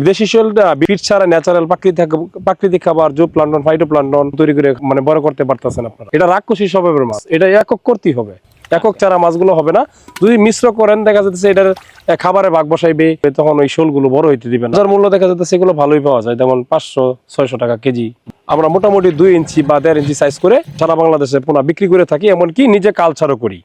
দেশি শৈলটা ফিড ছাড়া ন্যাচারাল প্রাকৃতিক খাবার জু প্লান্টন ফাইটোপ্লান্টন তৈরি করে মানে বড় করতে পারতেছেন আপনারা। এটা রাক্ষসী স্বভাবের মাছ, এটা একক করতেই হবে, একক ছাড়া মাছগুলো হবে না। যদি মিশ্র করেন দেখা যাচ্ছে এটার খাবারে ভাগ বসাইবে, তখন ওই শোলগুলো বড় হইতে দিবেন। বাজার মূল্য দেখা যাচ্ছে সেগুলো ভালোই পাওয়া যায়, যেমন 500-600 টাকা কেজি। আমরা মোটামুটি 2 ইঞ্চি বা 1.5 ইঞ্চি সাইজ করে সারা বাংলাদেশে পোনা বিক্রি করে থাকি, এমনকি নিজে কালচারও করি।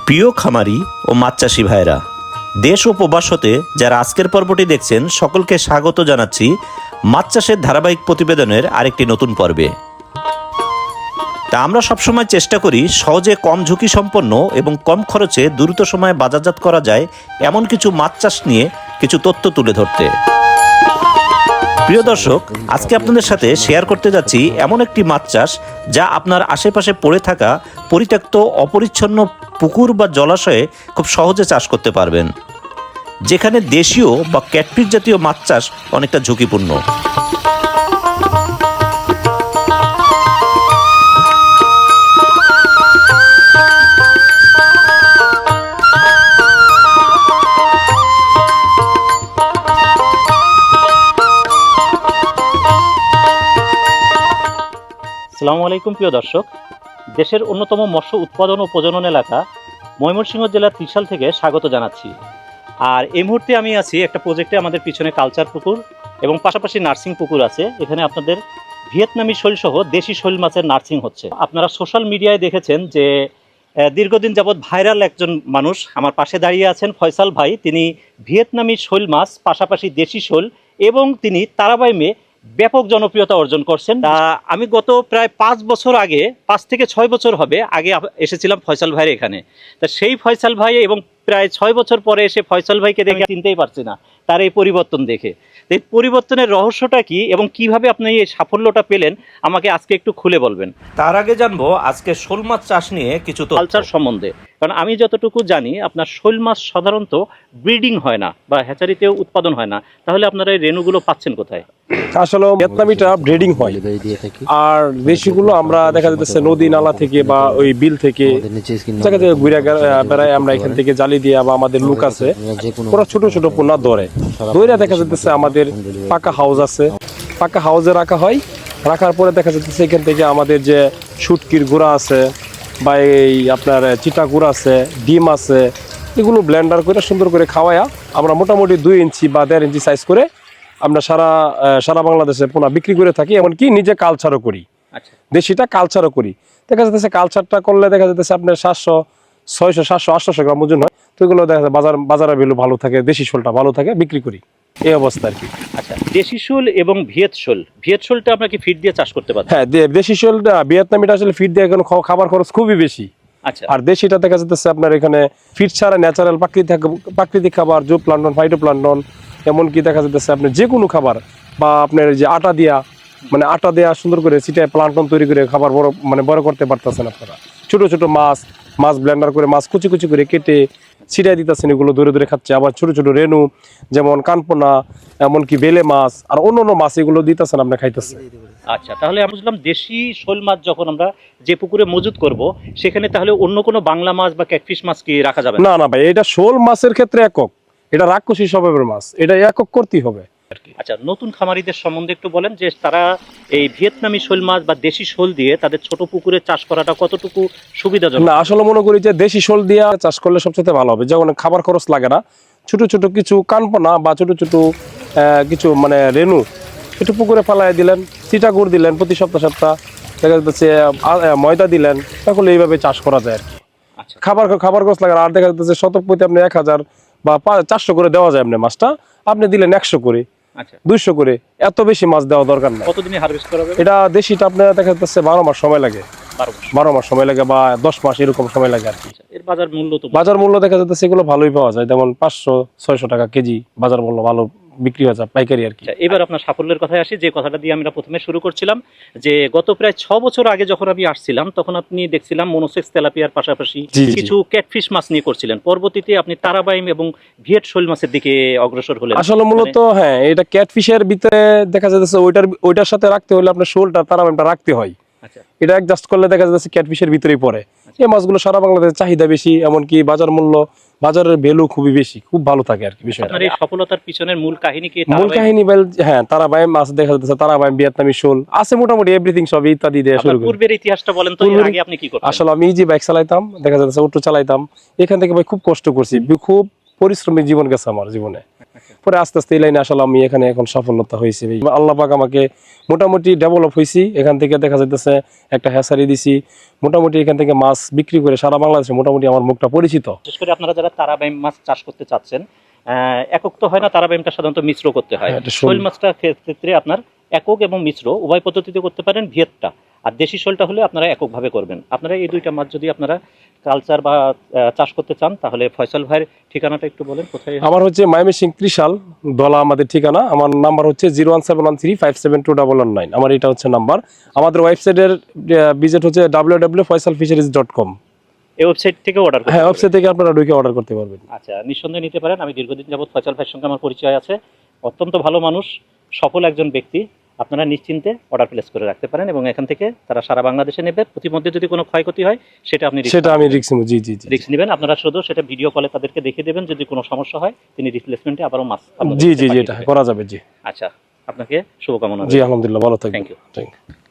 প্রিয় খামারি ও মাছ চাষি ভাইরা, দেশ ও প্রবাস হতে যারা আজকের পর্বটি দেখছেন সকলকে স্বাগত জানাচ্ছি মাছ চাষের ধারাবাহিক প্রতিবেদনের আরেকটি নতুন পর্বে। তা আমরা সবসময় চেষ্টা করি সহজে কম ঝুঁকি সম্পন্ন এবং কম খরচে দ্রুত সময়ে বাজারজাত করা যায় এমন কিছু মাছ চাষ নিয়ে কিছু তথ্য তুলে ধরতে। প্রিয় দর্শক, আজকে আপনাদের সাথে শেয়ার করতে যাচ্ছি এমন একটি মাছ চাষ যা আপনার আশেপাশে পড়ে থাকা পরিত্যক্ত অপরিচ্ছন্ন পুকুর বা জলাশয়ে খুব সহজে চাষ করতে পারবেন, যেখানে দেশীয় বা ক্যাটফিশ জাতীয় মাছ চাষ অনেকটা ঝুঁকিপূর্ণ। আসসালামু আলাইকুম প্রিয় দর্শক, দেশের অন্যতম মৎস্য উৎপাদন ও প্রজনন এলাকা ময়মনসিংহ জেলার ত্রিশাল থেকে স্বাগত জানাচ্ছি। আর এই মুহূর্তে আমি আছি একটা প্রজেক্টে, আমাদের পিছনে কালচার পুকুর এবং পাশাপাশি নার্সিং পুকুর আছে। এখানে আপনাদের ভিয়েতনামি শৈল সহ দেশি শৈল মাছের নার্সিং হচ্ছে। আপনারা সোশ্যাল মিডিয়ায় দেখেছেন যে দীর্ঘদিন যাবৎ ভাইরাল একজন মানুষ আমার পাশে দাঁড়িয়ে আছেন, ফয়সাল ভাই। তিনি ভিয়েতনামি শৈল মাছ পাশাপাশি দেশি শৈল এবং তিনি তারাবাইমে ব্যাপক জনপ্রিয়তা অর্জন করছেন। আমি গত প্রায় 5 বছর আগে, 5 থেকে 6 বছর হবে আগে এসেছিলাম ফয়সাল ভাইয়ের এখানে। তা সেই ফয়সাল ভাই এবং প্রায় 6 বছর পরে এসে ফয়সাল ভাইকে দেখে চিনতেই পারছি না তার এই পরিবর্তন দেখে। এই পরিবর্তনের রহস্যটা কি এবং কিভাবে আপনি এই সাফল্যটা পেলেন আমাকে আজকে একটু খুলে বলবেন। তার আগে জানবো আজকে শোল মাছ চাষ নিয়ে কিছু কালচার সম্বন্ধে, কারণ আমি যতটুকু জানি আপনার শৈল মাছ সাধারণত ব্রিডিং হয় না বা হ্যাচারিতেও উৎপাদন হয় না, তাহলে আপনারা এই রেণুগুলো পাচ্ছেন কোথায়? আসলে ভিয়েতনামিটা ব্রিডিং হয়, আর দেশিগুলো আমরা দেখা যাচ্ছে নদী নালা থেকে বা ওই বিল থেকে জায়গা থেকে ঘুরে বেড়ায়। আমরা এখান থেকে জালি দিয়ে বা আমাদের লোক আছে ওরা ছোট ছোট পোনা ধরে দেখা যাচ্ছে আমাদের পাকা হাউস আছে, পাকা হাউসে রাখা হয়। রাখার পরে দেখা যাচ্ছে এখান থেকে আমাদের যে শুটকির গুঁড়া আছে বা এই আপনার চিটা গুঁড়া আছে, ডিম আছে, এগুলো ব্লেন্ডার করে সুন্দর করে খাওয়ায়া আমরা মোটামুটি 2 ইঞ্চি বা 1.5 ইঞ্চি সাইজ করে আমরা সারা বাংলাদেশে পোনা বিক্রি করে থাকি, এমনকি নিজে কালচারও করি। দেশিটা কালচারও করি। দেখা যাচ্ছে কালচারটা করলে দেখা যাচ্ছে আপনার 700-600-700-800 গ্রাম ওজন হয়। তো এগুলো দেখা যায় বাজারের ভ্যালু ভালো থাকে, দেশি শোলটা ভালো থাকে, বিক্রি করি এই অবস্থা আর কি। আচ্ছা, দেশি শোল এবং ভিয়েত শোলটা আপনার কি ফিড দিয়ে চাষ করতে পারেন? হ্যাঁ, দেশি শোলটা ভিয়েতনামিটা আসলে ফিড দিয়ে এখন খাবার খরচ খুবই বেশি। আচ্ছা, আর দেশিটা দেখা যাচ্ছে আপনার এখানে ফিড ছাড়া ন্যাচারাল প্রাকৃতিক খাবার জু প্লান্টন ফাইটোপ্লান্টন, এমনকি দেখা যাচ্ছে আপনি যে কোনো খাবার বা আপনার যে আটা দেয়া সুন্দর করে সিটায় প্লান্টন তৈরি করে খাবার বড় করতে পারতেছেন আপনারা। ছোট ছোট মাছ ব্লেন্ডার করে মাছ কুচি কুচি করে কেটে ছিটাই দিতেছেন, এগুলো ধরে ধরে খাচ্ছে। আবার ছোট ছোট রেণু যেমন কানপোনা, এমনকি বেলে মাছ আর অন্য মাছ এগুলো দিতেছেন, আপনি খাইতেছেন। আচ্ছা, তাহলে আমি বুঝলাম দেশি শোল মাছ যখন আমরা যে পুকুরে মজুত করব সেখানে তাহলে অন্য কোনো বাংলা মাছ বা ক্যাটফিশ মাছ কি রাখা যাবে না? না ভাই, এটা শোল মাছের ক্ষেত্রে একক, এটা রাক্ষসী স্বভাবের মাছ, এটা একক করতেই হবে। আচ্ছা, নতুন খামারিদের সম্বন্ধে একটু বলেন যে তারা এই ভিয়েতনামি শোল মাছ বা দেশি শোল দিয়ে তাদের ছোট পুকুরে চাষ করাটা কতটুকু সুবিধাজনক? না, আসলে মনে করি যে দেশি শোল দিয়ে চাষ করলে সবচেয়ে ভালো হবে, যেমন খাবার খরচ লাগে না। ছোট ছোট কিছু কানপোনা বা ছোট ছোট কিছু রেণু একটু পুকুরে ফেলাই দিলেন, চিটা গুড় দিলেন প্রতি সপ্তাহ দেখা যাচ্ছে ময়দা দিলেন, তাহলে এইভাবে চাষ করা যায় আর কি। আচ্ছা, খাবার খরচ লাগে আর দেখা যাচ্ছে শতক প্রতি আপনি 1000 বা 400 করে দেওয়া যায়। আপনি মাছটা আপনি দিলেন 100 করে, আচ্ছা 200 করে, এত বেশি মাছ দেওয়া দরকার নাই। কতদিনে হারভেস্ট করা যাবে? এটা দেশিটা আপনার দেখা যাচ্ছে 12 মাস সময় লাগে, 12 মাস সময় লাগে বা 10 মাস এরকম সময় লাগে আর কি। এর বাজার মূল্য দেখা যাচ্ছে সেগুলো ভালোই পাওয়া যায়, যেমন 500-600 টাকা কেজি বাজার মূল্য, ভালো বিক্রি হয়ে যায় পাইকারি আর কি। এবার আপনার সাফল্যের কথায় আসি, যে কথাটা দিয়ে আমরা প্রথমে শুরু করছিলাম, যে গত প্রায় 6 বছর আগে যখন আমি আসছিলাম তখন আপনি দেখছিলাম মনোসেক্স তেলাপিয়ার পাশাপাশি কিছু ক্যাটফিশ মাছ নিয়ে করছিলেন। পরবর্তীতে আপনি তারাবাইম এবং ভিয়েত শোল মাছের দিকে অগ্রসর হলেন। আসলে মূলত হ্যাঁ, এটা ক্যাটফিশের ভিতরে দেখা যাচ্ছে ওইটার সাথে রাখতে হলে আপনার শোলটা তারাবাইমটা রাখতে হয়। আচ্ছা এটা অ্যাডজাস্ট করলে দেখা যাচ্ছে ক্যাটফিশের ভিতরেই পড়ে। এই মাছগুলো সারা বাংলাদেশে চাহিদা বেশি, এমনকি বাজার মূল্য, বাজারের ভ্যালু খুবই বেশি, খুব ভালো থাকে আর কি বিষয়টা। আপনার এই সফলতার পিছনের মূল কাহিনী কি? মূল কাহিনী হ্যাঁ, তারাবাইম মাছ দেখা যাচ্ছে, তারাবাইম, ভিয়েতনামি শোল আছে, মোটামুটি এভরিথিং সব ইত্যাদি দিয়ে শুরু আপনার করি। পূর্বের ইতিহাসটা বলেন তো, এর আগে আপনি কি করতেন? আসলে আমি যে বাইক চালাইতাম, দেখা যাচ্ছে অটো চালাইতাম, এখান থেকে ভাই খুব কষ্ট করছি, খুব পরিশ্রমী জীবন গেছে আমার জীবনে। পরে আস্তে আস্তে এই লাইনে আসলে আমি এখানে এখন সফলতা হয়েছে। আল্লাহ পাক আমাকে মোটামুটি ডেভেলপ হয়েছি, এখান থেকে দেখা যাইতেছে একটা হ্যাসারি দিছি, মোটামুটি এখান থেকে মাছ বিক্রি করে সারা বাংলাদেশে মোটামুটি আমার মুখটা পরিচিত। বিশেষ করে আপনারা যারা তারাবাইম মাছ চাষ করতে চাচ্ছেন, একক তো হয় না, তারাবাইমটা সাধারণত মিশ্র করতে হয়। হ্যাঁ, এটা শোল। শোল মাছটা ক্ষেত্রে আপনার একক এবং মিশ্র উভয় পদ্ধতিতে করতে পারেন। ভিয়েতটা আর দেশি শোলটা হলে আপনারা এককভাবে করবেন। আপনারা এই দুইটা মাছ যদি আপনারা কালচার বা চাষ করতে চান, তাহলে ফয়সাল ভাইয়ের ঠিকানাটা একটু বলেন, কোথায়? আমার হচ্ছে ময়মনসিংহ ত্রিশাল দলা আমাদের ঠিকানা। আমার নাম্বার হচ্ছে 01713572199। আমার এটা হচ্ছে নাম্বার। আমাদের ওয়েবসাইটের ভিজিট হচ্ছে www.faisalfisheries.com। এই ওয়েবসাইট থেকে অর্ডার করতে হ্যাঁ, পারবেন। ওয়েবসাইট থেকে আপনারা ঢুকে অর্ডার করতে পারবেন। আচ্ছা, নিঃসন্দেহে নিতে পারেন। আমি দীর্ঘদিন যাবত ফয়সাল ভাইয়ের সঙ্গে আমার পরিচয় আছে। অত্যন্ত ভালো মানুষ, সফল একজন ব্যক্তি। আপনারা নিশ্চিন্তে অর্ডার প্লেস করে রাখতে পারেন এবং এখান থেকে তারা সারা বাংলাদেশে নেবে। প্রতিমধ্যে যদি কোনো ক্ষয়ক্ষতি হয় সেটা আপনি রিস্ক নেব। জি জি জি রিস্ক নেবেন। আপনারা শুধু সেটা ভিডিও কলে তাদেরকে দেখিয়ে দেবেন। যদি কোনো সমস্যা হয় তিনি রিপ্লেসমেন্টে আবারও মাছ আপনাদের জি কাছে জি জি পাঠিয়ে এটা দেবেন। করা যাবে। জি আচ্ছা, আপনাকে শুভকামনা। জি, আলহামদুলিল্লাহ, ভালো থাকবেন। Thank you. Thank you.